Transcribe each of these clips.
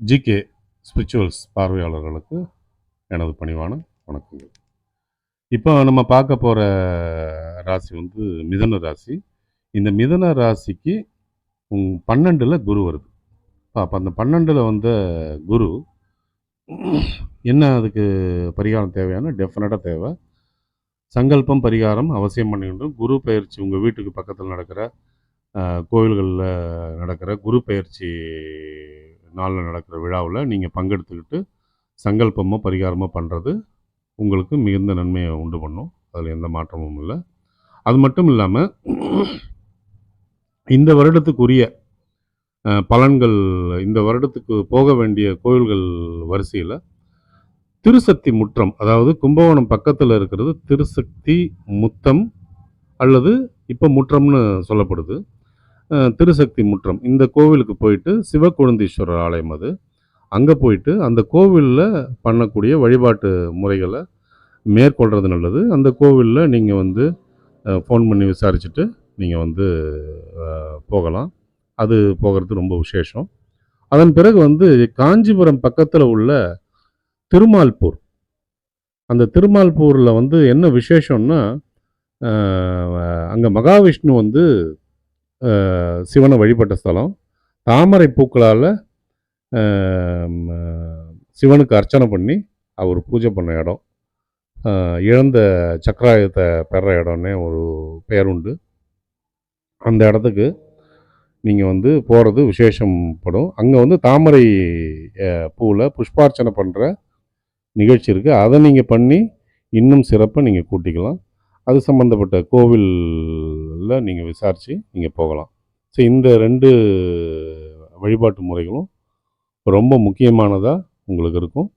GK spirituals பார்வையாளர்களுக்கு எனது பணிவான வணக்கங்கள். இப்போ நம்ம பார்க்க போகிற ராசி வந்து மிதுன ராசி. இந்த மிதுன ராசிக்கு 12ல் குரு வருது. அப்போ அந்த 12ல் வந்த குரு என்ன அதுக்கு பரிகாரம் தேவையான டெஃபினட்டாக தேவை. சங்கல்பம் பரிகாரம் அவசியம் பண்ணிக்கணும். குரு பயிற்சி உங்கள் வீட்டுக்கு பக்கத்தில் நடக்கிற கோவில்களில் நடக்கிற குரு பயிற்சி நாளில் நடக்கிற விழாவில் நீங்கள் பங்கெடுத்துக்கிட்டு சங்கல்பமோ பரிகாரமோ பண்ணுறது உங்களுக்கு மிகுந்த நன்மையை உண்டு பண்ணும். அதில் எந்த மாற்றமும் இல்லை. அது மட்டும் இல்லாமல் இந்த வருடத்துக்குரிய பலன்கள், இந்த வருடத்துக்கு போக வேண்டிய கோயில்கள் வரிசையில் திருசக்தி முற்றம், அதாவது கும்பகோணம் பக்கத்தில் இருக்கிறது திருசக்தி முத்தம் அல்லது இப்போ முற்றம்னு சொல்லப்படுது. திருசக்தி முற்றம் இந்த கோவிலுக்கு போயிட்டு சிவக்குழுந்தீஸ்வரர் ஆலயம் அது. அங்கே போயிட்டு அந்த கோவிலில் பண்ணக்கூடிய வழிபாட்டு முறைகளை மேற்கொள்கிறது நல்லது. அந்த கோவிலில் நீங்கள் வந்து ஃபோன் பண்ணி விசாரிச்சுட்டு நீங்கள் வந்து போகலாம். அது போகிறது ரொம்ப விசேஷம். அதன் பிறகு வந்து காஞ்சிபுரம் பக்கத்தில் உள்ள திருமால்பூர், அந்த திருமால்பூரில் வந்து என்ன விசேஷம்னா அங்கே மகாவிஷ்ணு வந்து சிவனை வழிபட்ட ஸ்தலம். தாமரை பூக்களால் சிவனுக்கு அர்ச்சனை பண்ணி அவர் பூஜை பண்ண இடம். இழந்த சக்கராயத்தை பெற இடம்னே ஒரு பெயர் உண்டு. அந்த இடத்துக்கு நீங்கள் வந்து போகிறது விசேஷப்படும். அங்கே வந்து தாமரை பூவில் புஷ்பார்ச்சனை பண்ணுற நிகழ்ச்சி இருக்குது. அதை நீங்கள் பண்ணி இன்னும் சிறப்பாக நீங்கள் கூட்டிக்கலாம். அது சம்மந்தப்பட்ட கோவிலில் நீங்கள் விசாரித்து நீங்கள் போகலாம். ஸோ இந்த 2 வழிபாட்டு முறைகளும் ரொம்ப முக்கியமானதாக உங்களுக்கு இருக்கும்.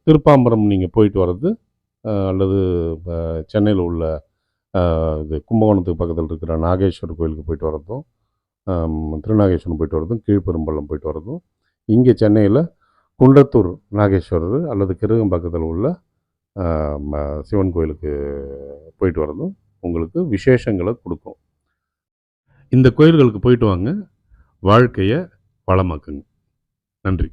திருப்பாம்பரம் நீங்கள் போயிட்டு வர்றது அல்லது சென்னையில் உள்ள இது கும்பகோணத்துக்கு பக்கத்தில் இருக்கிற நாகேஸ்வரர் கோயிலுக்கு போயிட்டு வர்றதும், திருநாகேஸ்வரம் போயிட்டு வர்றதும், கீழ்பெரும்பள்ளம் போயிட்டு வர்றதும், இங்கே சென்னையில் குன்றத்தூர் நாகேஸ்வரர் அல்லது கிருகம்பக்கத்தில் உள்ள சிவன் கோயிலுக்கு போயிட்டு வர்றதும் உங்களுக்கு விசேஷங்களை கொடுக்கும். இந்த கோயில்களுக்கு போயிட்டு வாங்க, வாழ்க்கையை வளமாக்குங்க. நன்றி.